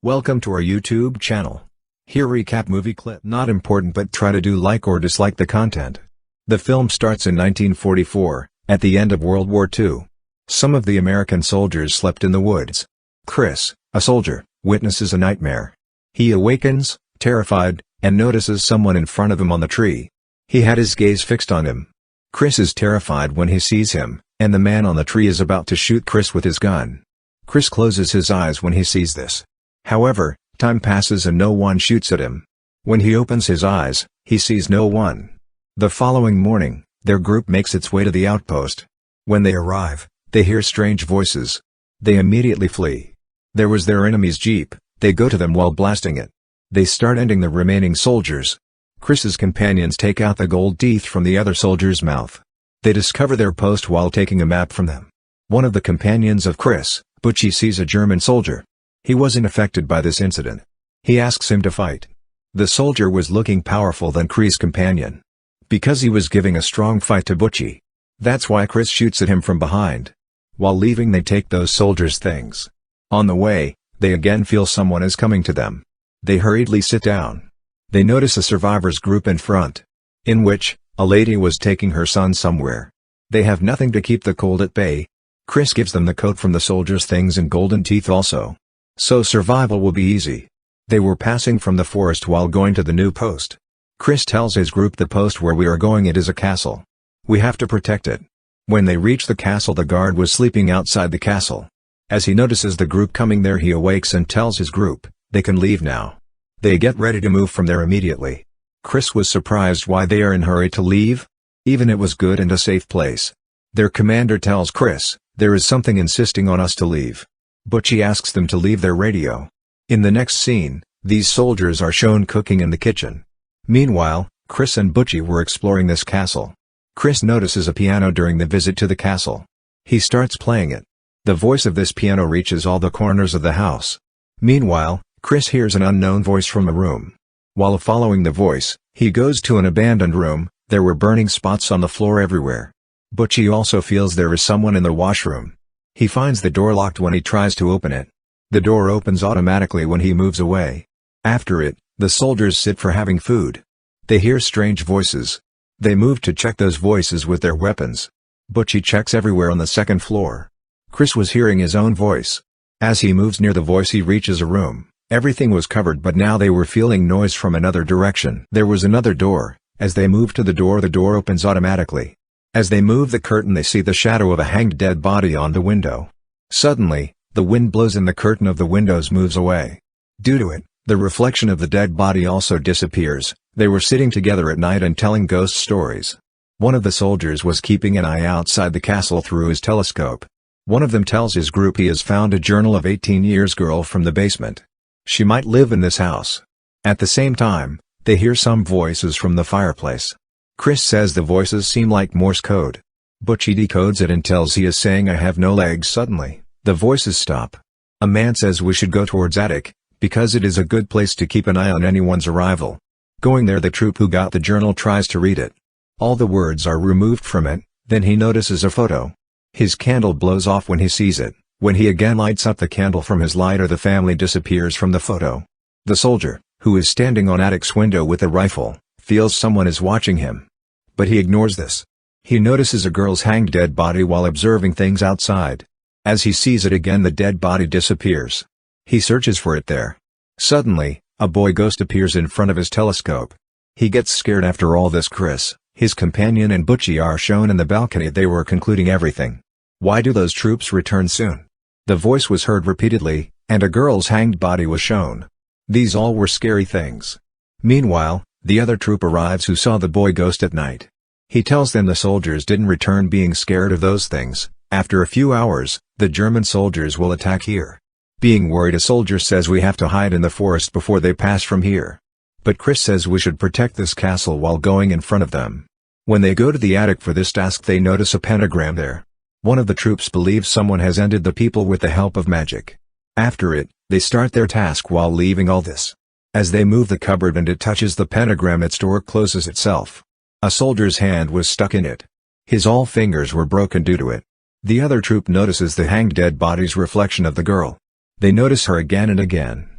Welcome to our YouTube channel. Here recap movie clip. Not important, but try to do like or dislike the content. The film starts in 1944, at the end of World War II. Some of the American soldiers slept in the woods. Chris, a soldier, witnesses a nightmare. He awakens, terrified, and notices someone in front of him on the tree. He had his gaze fixed on him. Chris is terrified when he sees him, and the man on the tree is about to shoot Chris with his gun. Chris closes his eyes when he sees this. However, time passes and no one shoots at him. When he opens his eyes, he sees no one. The following morning, their group makes its way to the outpost. When they arrive, they hear strange voices. They immediately flee. There was their enemy's jeep. They go to them while blasting it. They start ending the remaining soldiers. Chris's companions take out the gold teeth from the other soldier's mouth. They discover their post while taking a map from them. One of the companions of Chris, Butchie, sees a German soldier. He wasn't affected by this incident. He asks him to fight. The soldier was looking powerful than Chris's companion, because he was giving a strong fight to Butchie. That's why Chris shoots at him from behind. While leaving, they take those soldiers' things. On the way, they again feel someone is coming to them. They hurriedly sit down. They notice a survivors group in front, in which a lady was taking her son somewhere. They have nothing to keep the cold at bay. Chris gives them the coat from the soldiers' things and golden teeth also. So survival will be easy. They were passing from the forest while going to the new post. Chris tells his group the post where we are going, it is a castle. We have to protect it. When they reach the castle, the guard was sleeping outside the castle. As he notices the group coming there, he awakes and tells his group, they can leave now. They get ready to move from there immediately. Chris was surprised why they are in a hurry to leave. Even it was good and a safe place. Their commander tells Chris, there is something insisting on us to leave. Butchie asks them to leave their radio. In the next scene, these soldiers are shown cooking in the kitchen. Meanwhile, Chris and Butchie were exploring this castle. Chris notices a piano during the visit to the castle. He starts playing it. The voice of this piano reaches all the corners of the house. Meanwhile, Chris hears an unknown voice from a room. While following the voice, he goes to an abandoned room. There were burning spots on the floor everywhere. Butchie also feels there is someone in the washroom. He finds the door locked when he tries to open it. The door opens automatically when he moves away. After it, the soldiers sit for having food. They hear strange voices. They move to check those voices with their weapons. Butchie checks everywhere on the second floor. Chris was hearing his own voice. As he moves near the voice, he reaches a room. Everything was covered, but now they were feeling noise from another direction. There was another door. As they move to the door opens automatically. As they move the curtain, they see the shadow of a hanged dead body on the window. Suddenly, the wind blows and the curtain of the windows moves away. Due to it, the reflection of the dead body also disappears. They were sitting together at night and telling ghost stories. One of the soldiers was keeping an eye outside the castle through his telescope. One of them tells his group he has found a journal of 18 years girl from the basement. She might live in this house. At the same time, they hear some voices from the fireplace. Chris says the voices seem like Morse code. Butchie decodes it and tells he is saying I have no legs. Suddenly, the voices stop. A man says we should go towards attic, because it is a good place to keep an eye on anyone's arrival. Going there, the troop who got the journal tries to read it. All the words are removed from it. Then he notices a photo. His candle blows off when he sees it. When he again lights up the candle from his lighter, the family disappears from the photo. The soldier, who is standing on attic's window with a rifle, feels someone is watching him. But he ignores this. He notices a girl's hanged dead body while observing things outside. As he sees it again, the dead body disappears. He searches for it there. Suddenly, a boy ghost appears in front of his telescope. He gets scared. After all this, Chris, his companion, and Butchie are shown in the balcony. They were concluding everything. Why do those troops return soon? The voice was heard repeatedly, and a girl's hanged body was shown. These all were scary things. Meanwhile, the other troop arrives who saw the boy ghost at night. He tells them the soldiers didn't return being scared of those things. After a few hours, the German soldiers will attack here. Being worried, a soldier says we have to hide in the forest before they pass from here. But Chris says we should protect this castle while going in front of them. When they go to the attic for this task, they notice a pentagram there. One of the troops believes someone has ended the people with the help of magic. After it, they start their task while leaving all this. As they move the cupboard and it touches the pentagram, its door closes itself. A soldier's hand was stuck in it. His all fingers were broken due to it. The other troop notices the hanged dead body's reflection of the girl. They notice her again and again.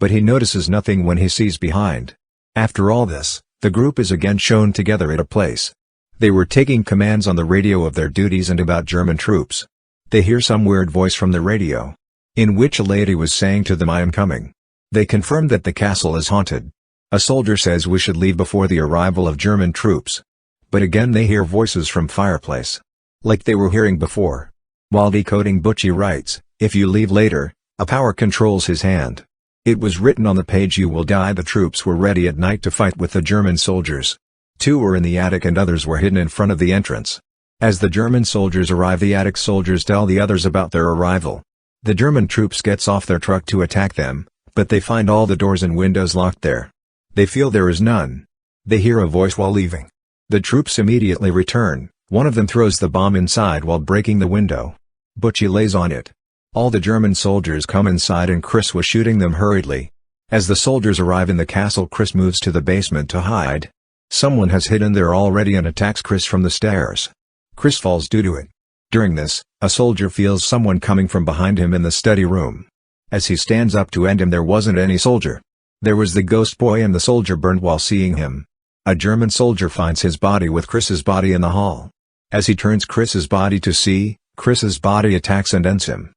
but he notices nothing when he sees behind. After all this, the group is again shown together at a place. They were taking commands on the radio of their duties and about German troops. They hear some weird voice from the radio, in which a lady was saying to them, "I am coming." They confirm that the castle is haunted. A soldier says we should leave before the arrival of German troops. But again they hear voices from fireplace, like they were hearing before. While decoding, Butchie writes, "If you leave later, a power controls his hand." It was written on the page, "You will die." The troops were ready at night to fight with the German soldiers. 2 were in the attic and others were hidden in front of the entrance. As the German soldiers arrive, the attic soldiers tell the others about their arrival. The German troops gets off their truck to attack them, but they find all the doors and windows locked there. They feel there is none. They hear a voice while leaving. The troops immediately return. One of them throws the bomb inside while breaking the window. Butchie lays on it. All the German soldiers come inside and Chris was shooting them hurriedly. As the soldiers arrive in the castle, Chris moves to the basement to hide. Someone has hidden there already and attacks Chris from the stairs. Chris falls due to it. During this, a soldier feels someone coming from behind him in the study room. As he stands up to end him, there wasn't any soldier. There was the ghost boy, and the soldier burned while seeing him. A German soldier finds his body with Chris's body in the hall. As he turns Chris's body to see, Chris's body attacks and ends him.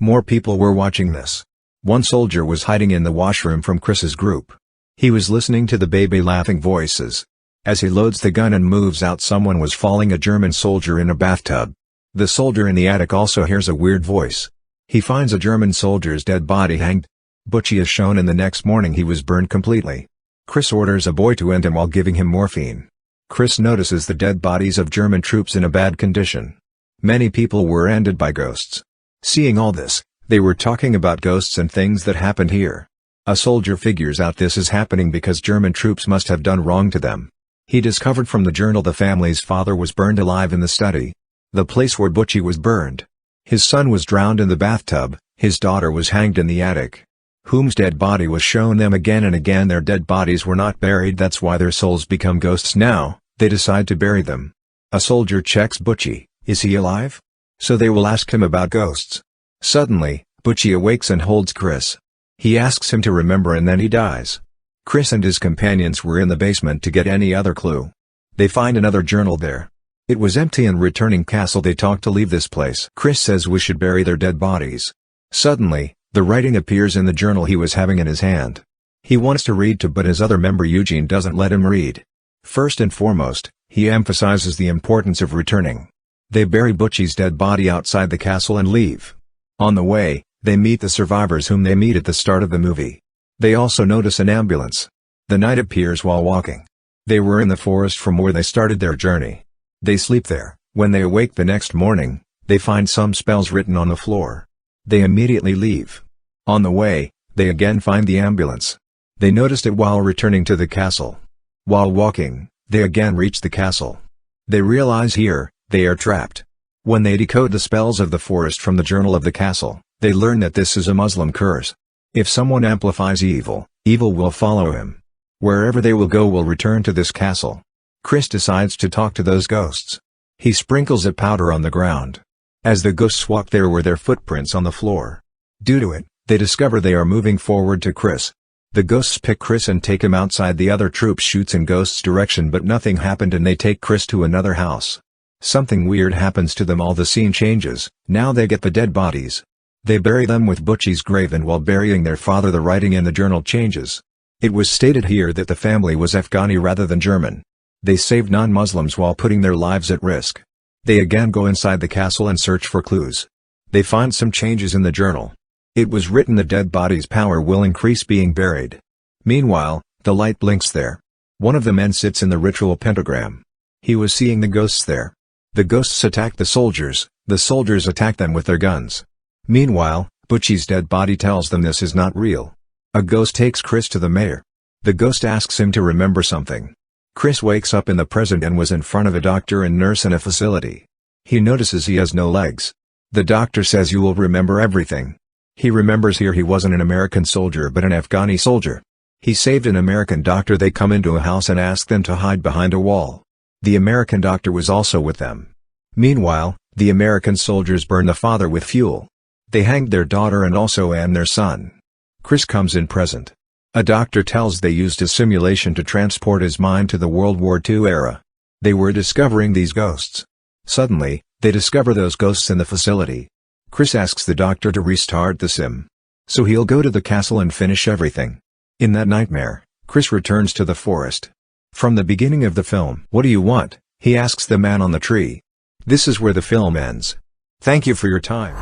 More people were watching this. One soldier was hiding in the washroom from Chris's group. He was listening to the baby laughing voices. As he loads the gun and moves out, someone was following a German soldier in a bathtub. The soldier in the attic also hears a weird voice. He finds a German soldier's dead body hanged. Butchie is shown, and the next morning he was burned completely. Chris orders a boy to end him while giving him morphine. Chris notices the dead bodies of German troops in a bad condition. Many people were ended by ghosts. Seeing all this, they were talking about ghosts and things that happened here. A soldier figures out this is happening because German troops must have done wrong to them. He discovered from the journal the family's father was burned alive in the study, the place where Butchie was burned. His son was drowned in the bathtub, his daughter was hanged in the attic. Whom's dead body was shown them again and again. Their dead bodies were not buried, that's why their souls become ghosts now. They decide to bury them. A soldier checks Butchie, is he alive? So they will ask him about ghosts. Suddenly, Butchie awakes and holds Chris. He asks him to remember and then he dies. Chris and his companions were in the basement to get any other clue. They find another journal there. It was empty, and returning castle they talk to leave this place. Chris says we should bury their dead bodies. Suddenly, the writing appears in the journal he was having in his hand. He wants to read but his other member Eugene doesn't let him read. First and foremost, he emphasizes the importance of returning. They bury Butchie's dead body outside the castle and leave. On the way, they meet the survivors whom they meet at the start of the movie. They also notice an ambulance. The night appears while walking. They were in the forest from where they started their journey. They sleep there. When they awake the next morning, they find some spells written on the floor. They immediately leave. On the way, they again find the ambulance. They noticed it while returning to the castle. While walking, they again reach the castle. They realize here, they are trapped. When they decode the spells of the forest from the journal of the castle, they learn that this is a Muslim curse. If someone amplifies evil, evil will follow him. Wherever they will go will return to this castle. Chris decides to talk to those ghosts. He sprinkles a powder on the ground. As the ghosts walk, there were their footprints on the floor. Due to it, they discover they are moving forward to Chris. The ghosts pick Chris and take him outside. The other troop shoots in Ghost's direction, but nothing happened, and they take Chris to another house. Something weird happens to them. All the scene changes. Now they get the dead bodies. They bury them with Butchie's grave, and while burying their father, the writing in the journal changes. It was stated here that the family was Afghani rather than German. They saved non-Muslims while putting their lives at risk. They again go inside the castle and search for clues. They find some changes in the journal. It was written the dead body's power will increase being buried. Meanwhile, the light blinks there. One of the men sits in the ritual pentagram. He was seeing the ghosts there. The ghosts attack the soldiers attack them with their guns. Meanwhile, Butchie's dead body tells them this is not real. A ghost takes Chris to the mayor. The ghost asks him to remember something. Chris wakes up in the present and was in front of a doctor and nurse in a facility. He notices he has no legs. The doctor says you will remember everything. He remembers here he wasn't an American soldier but an Afghani soldier. He saved an American doctor. They come into a house and ask them to hide behind a wall. The American doctor was also with them. Meanwhile, the American soldiers burn the father with fuel. They hanged their daughter and also their son. Chris comes in present. A doctor tells they used his simulation to transport his mind to the World War II era. They were discovering these ghosts. Suddenly, they discover those ghosts in the facility. Chris asks the doctor to restart the sim. So he'll go to the castle and finish everything. In that nightmare, Chris returns to the forest. From the beginning of the film, "What do you want?" he asks the man on the tree. This is where the film ends. Thank you for your time.